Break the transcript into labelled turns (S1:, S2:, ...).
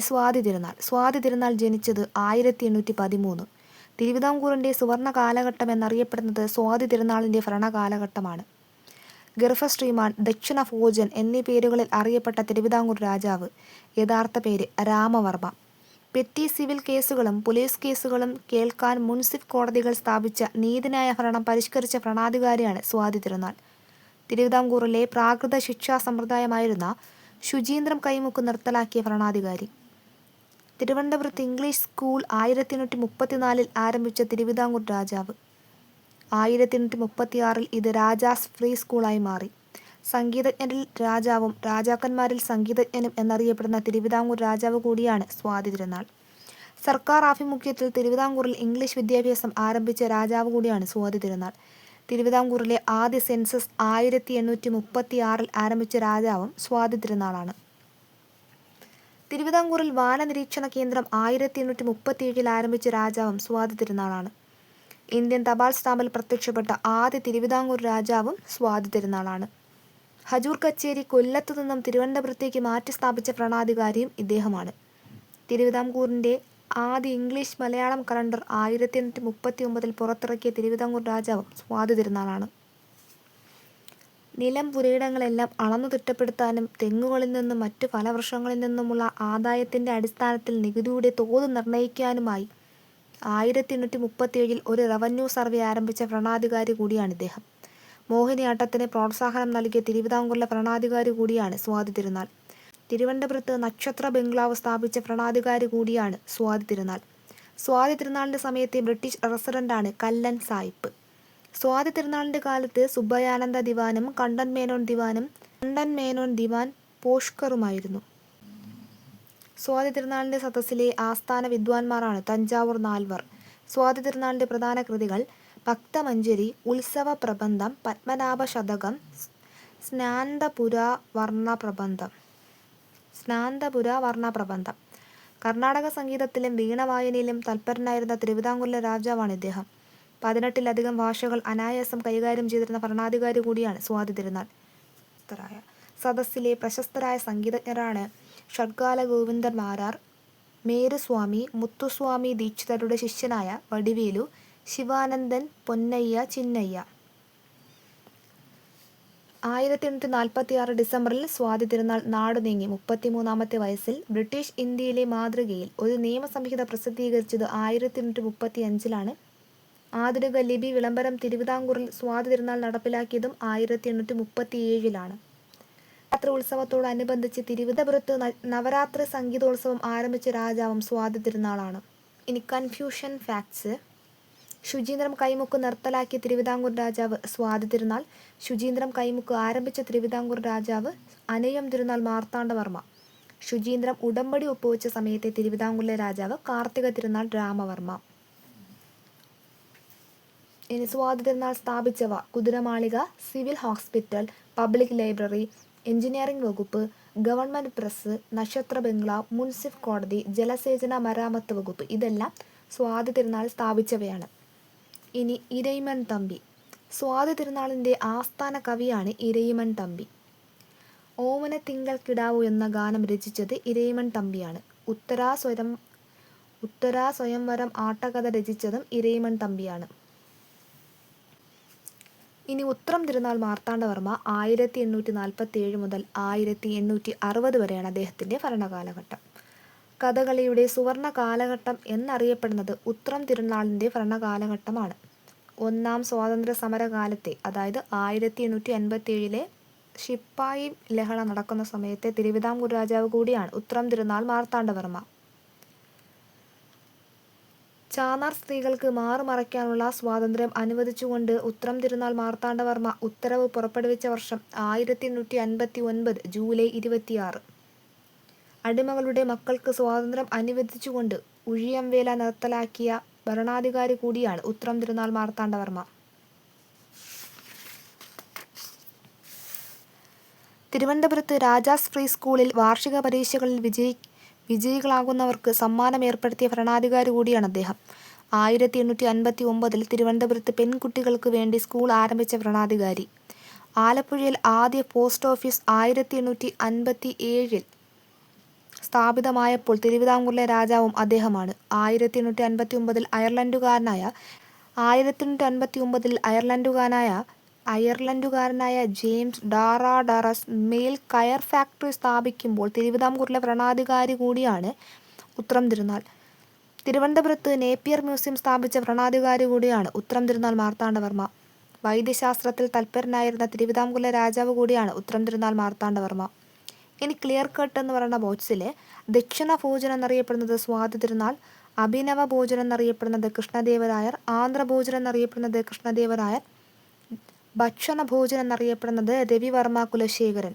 S1: സ്വാതി തിരുനാൾ. സ്വാതി തിരുനാൾ ജനിച്ചത് 1813. തിരുവിതാംകൂറിൻ്റെ സുവർണ കാലഘട്ടം എന്നറിയപ്പെടുന്നത് സ്വാതി തിരുനാളിൻ്റെ ഭരണകാലഘട്ടമാണ്. ഗർഭശ്രീമാൻ, ദക്ഷിണ ഭോജൻ എന്നീ പേരുകളിൽ അറിയപ്പെട്ട തിരുവിതാംകൂർ രാജാവ്. യഥാർത്ഥ പേര് രാമവർമ്മ. പെറ്റി സിവിൽ കേസുകളും പോലീസ് കേസുകളും കേൾക്കാൻ മുൻസിഫ് കോടതികൾ സ്ഥാപിച്ച നീതിന്യായ ഭരണം പരിഷ്കരിച്ച ഭരണാധികാരിയാണ് സ്വാതി തിരുനാൾ. തിരുവിതാംകൂറിലെ പ്രാകൃത ശിക്ഷാ സമ്പ്രദായമായിരുന്ന ശുചീന്ദ്രം കൈമുക്ക് നിർത്തലാക്കിയ ഭരണാധികാരി. തിരുവനന്തപുരത്ത് ഇംഗ്ലീഷ് സ്കൂൾ 1834 ആരംഭിച്ച തിരുവിതാംകൂർ രാജാവ്. 1836 ഇത് രാജാസ് ഫ്രീ സ്കൂളായി മാറി. സംഗീതജ്ഞരിൽ രാജാവും രാജാക്കന്മാരിൽ സംഗീതജ്ഞനും എന്നറിയപ്പെടുന്ന തിരുവിതാംകൂർ രാജാവ് കൂടിയാണ് സ്വാതി തിരുനാൾ. സർക്കാർ ആഭിമുഖ്യത്തിൽ തിരുവിതാംകൂറിൽ ഇംഗ്ലീഷ് വിദ്യാഭ്യാസം ആരംഭിച്ച രാജാവ് കൂടിയാണ് സ്വാതി തിരുനാൾ. തിരുവിതാംകൂറിലെ ആദ്യ സെൻസസ് 1836 ആരംഭിച്ച രാജാവും സ്വാതി തിരുനാളാണ്. തിരുവിതാംകൂറിൽ വാനനിരീക്ഷണ കേന്ദ്രം 1837 ആരംഭിച്ച രാജാവും സ്വാതി തിരുനാളാണ്. ഇന്ത്യൻ തപാൽ സ്റ്റാമ്പിൽ പ്രത്യക്ഷപ്പെട്ട ആദ്യ തിരുവിതാംകൂർ രാജാവും സ്വാതി തിരുനാളാണ്. ഹജൂർ കച്ചേരി കൊല്ലത്തു നിന്നും തിരുവനന്തപുരത്തേക്ക് മാറ്റി സ്ഥാപിച്ച ഭരണാധികാരിയും ഇദ്ദേഹമാണ്. തിരുവിതാംകൂറിൻ്റെ ആദ്യ ഇംഗ്ലീഷ് മലയാളം കലണ്ടർ 1839 പുറത്തിറക്കിയ തിരുവിതാംകൂർ രാജാവും സ്വാതി തിരുനാളാണ്. നിലം പുരയിടങ്ങളെല്ലാം അളന്നു തിട്ടപ്പെടുത്താനും തെങ്ങുകളിൽ നിന്നും മറ്റു ഫലവൃക്ഷങ്ങളിൽ നിന്നുമുള്ള ആദായത്തിൻ്റെ അടിസ്ഥാനത്തിൽ നികുതിയുടെ തോത് നിർണ്ണയിക്കാനുമായി 1837 ഒരു റവന്യൂ സർവേ ആരംഭിച്ച ഭരണാധികാരി കൂടിയാണ് ഇദ്ദേഹം. മോഹിനിയാട്ടത്തിന് പ്രോത്സാഹനം നൽകിയ തിരുവിതാംകൂറിലെ ഭരണാധികാരി കൂടിയാണ് സ്വാതി തിരുനാൾ. തിരുവനന്തപുരത്ത് നക്ഷത്ര ബംഗ്ലാവ് സ്ഥാപിച്ച ഭരണാധികാരി കൂടിയാണ് സ്വാതി തിരുനാൾ. സ്വാതി തിരുനാളിൻ്റെ സമയത്തെ ബ്രിട്ടീഷ് റെസിഡന്റാണ് കല്ലൻ സായിപ്പ്. സ്വാതി തിരുനാളിൻ്റെ കാലത്ത് സുബ്ബയാനന്ദ ദിവാനും കണ്ടൻ മേനോൻ ദിവാൻ പോഷ്കറുമായിരുന്നു. സ്വാതി തിരുനാളിൻ്റെ സദസ്സിലെ ആസ്ഥാന വിദ്വാൻമാരാണ് തഞ്ചാവൂർ നാൽവർ. സ്വാതി തിരുനാളിൻ്റെ പ്രധാന കൃതികൾ ഭക്തമഞ്ജരി, ഉത്സവ പ്രബന്ധം, പത്മനാഭ ശതകം, സ്നാന്തപുര വർണ്ണപ്രബന്ധം. കർണാടക സംഗീതത്തിലും വീണവായനയിലും തൽപരനായിരുന്ന തിരുവിതാംകൂറിലെ രാജാവാണ് ഇദ്ദേഹം. 18-ലധികം ഭാഷകൾ അനായാസം കൈകാര്യം ചെയ്തിരുന്ന ഭരണാധികാരി കൂടിയാണ് സ്വാതി തിരുനാൾ. സദസ്സിലെ പ്രശസ്തരായ സംഗീതജ്ഞരാണ് ഷഡ്കാല ഗോവിന്ദൻ മാരാർ, മേരുസ്വാമി, മുത്തുസ്വാമി ദീക്ഷിതരുടെ ശിഷ്യനായ വടിവേലു, ശിവാനന്ദൻ, പൊന്നയ്യ, ചിന്നയ്യ. 1846 ഡിസംബറിൽ സ്വാതി തിരുനാൾ നാടുനീങ്ങി. 33-ാമത്തെ വയസ്സിൽ ബ്രിട്ടീഷ് ഇന്ത്യയിലെ മാതൃകയിൽ ഒരു നിയമസംഹിത പ്രസിദ്ധീകരിച്ചത് 1835 ആധുനിക ലിപി വിളംബരം തിരുവിതാംകൂറിൽ സ്വാതി തിരുനാൾ നടപ്പിലാക്കിയതും 1837 നവരാത്രി ഉത്സവത്തോടനുബന്ധിച്ച് തിരുവനന്തപുരത്ത് നവരാത്രി സംഗീതോത്സവം ആരംഭിച്ച രാജാവും സ്വാതി തിരുനാളാണ്. ഇനി കൺഫ്യൂഷൻ ഫാക്ട്സ്. ശുചീന്ദ്രം കൈമുക്ക് നിർത്തലാക്കിയ തിരുവിതാംകൂർ രാജാവ് സ്വാതി തിരുനാൾ. ശുചീന്ദ്രം കൈമുക്ക് ആരംഭിച്ച തിരുവിതാംകൂർ രാജാവ് അനയം തിരുനാൾ മാർത്താണ്ഡവർമ്മ. ശുചീന്ദ്രം ഉടമ്പടി ഒപ്പുവെച്ച സമയത്തെ തിരുവിതാംകൂറിലെ രാജാവ് കാർത്തിക തിരുനാൾ രാമവർമ്മ. ഇനി സ്വാതി തിരുനാൾ സ്ഥാപിച്ചവ: Kuthiramalika, civil hospital, public library, engineering വകുപ്പ്, ഗവൺമെൻറ് പ്രസ്, നക്ഷത്ര ബംഗ്ലാവ്, മുൻസിഫ് കോടതി, ജലസേചന മരാമത്ത് വകുപ്പ്. ഇതെല്ലാം സ്വാതി തിരുനാൾ സ്ഥാപിച്ചവയാണ്. ഇനി ഇരയിമൺ തമ്പി. സ്വാതി തിരുനാളിൻ്റെ ആസ്ഥാന കവിയാണ് ഇരയിമൺ തമ്പി. ഓമനത്തിങ്കൾ കിടാവു എന്ന ഗാനം രചിച്ചത് ഇരയിമൺ തമ്പിയാണ്. ഉത്തരാ സ്വയംവരം ആട്ടക്കഥ രചിച്ചതും ഇരയിമൺ തമ്പിയാണ്. ഇനി ഉത്രം തിരുനാൾ മാർത്താണ്ഡവർമ്മ 1847 മുതൽ 1860 വരെയാണ് അദ്ദേഹത്തിൻ്റെ ഭരണകാലഘട്ടം. കഥകളിയുടെ സുവർണ കാലഘട്ടം എന്നറിയപ്പെടുന്നത് ഉത്രം തിരുനാളിൻ്റെ ഭരണകാലഘട്ടമാണ്. ഒന്നാം സ്വാതന്ത്ര്യ സമരകാലത്തെ, അതായത് 1857 ശിപ്പായി ലഹള നടക്കുന്ന സമയത്തെ തിരുവിതാംകൂർ രാജാവ് കൂടിയാണ് ഉത്രം തിരുനാൾ മാർത്താണ്ഡവർമ്മ. ചാന്നാർ സ്ത്രീകൾക്ക് മാറുമറയ്ക്കാനുള്ള സ്വാതന്ത്ര്യം അനുവദിച്ചുകൊണ്ട് ഉത്രം തിരുനാൾ മാർത്താണ്ഡവർമ്മ ഉത്തരവ് പുറപ്പെടുവിച്ച വർഷം 1859 ജൂലൈ 26. അടിമകളുടെ മക്കൾക്ക് സ്വാതന്ത്ര്യം അനുവദിച്ചുകൊണ്ട് ഉഴിയംവേല നിർത്തലാക്കിയ ഭരണാധികാരി കൂടിയാണ് ഉത്രം തിരുനാൾ മാർത്താണ്ഡവർമ്മ. തിരുവനന്തപുരത്ത് രാജാസ് ഫ്രീ സ്കൂളിൽ വാർഷിക പരീക്ഷകളിൽ വിജയികളാകുന്നവർക്ക് സമ്മാനം ഏർപ്പെടുത്തിയ ഭരണാധികാരി കൂടിയാണ് അദ്ദേഹം. 1859 തിരുവനന്തപുരത്ത് പെൺകുട്ടികൾക്ക് വേണ്ടി സ്കൂൾ ആരംഭിച്ച ഭരണാധികാരി. ആലപ്പുഴയിൽ ആദ്യ പോസ്റ്റ് ഓഫീസ് 1857 സ്ഥാപിതമായപ്പോൾ തിരുവിതാംകൂറിലെ രാജാവും അദ്ദേഹമാണ്. 1859 അയർലൻഡുകാരനായ ജെയിംസ് ഡാറാഡറസ് മെയിൽ കയർ ഫാക്ടറി സ്ഥാപിക്കുമ്പോൾ തിരുവിതാംകൂറിലെ ഭരണാധികാരി കൂടിയാണ് ഉത്രം തിരുനാൾ. തിരുവനന്തപുരത്ത് നേപ്പിയർ മ്യൂസിയം സ്ഥാപിച്ച ഭരണാധികാരി കൂടിയാണ് ഉത്രം തിരുനാൾ മാർത്താണ്ഡവർമ്മ. വൈദ്യശാസ്ത്രത്തിൽ തൽപരനായിരുന്ന തിരുവിതാംകൂറിലെ രാജാവ് കൂടിയാണ് ഉത്രം തിരുനാൾ മാർത്താണ്ഡവർമ്മ. ഇനി ക്ലിയർ കട്ട് എന്ന് പറയുന്ന ബോക്സിൽ ദക്ഷിണ ഭോജനം എന്നറിയപ്പെടുന്നത് സ്വാതി തിരുനാൾ, അഭിനവ ഭോജനം എന്നറിയപ്പെടുന്നത് കൃഷ്ണദേവരായർ, ആന്ധ്രഭോജനം എന്നറിയപ്പെടുന്നത് കൃഷ്ണദേവരായർ, ഭക്ഷണ ഭോജനം എന്നറിയപ്പെടുന്നത് രവിവർമ്മ കുലശേഖരൻ.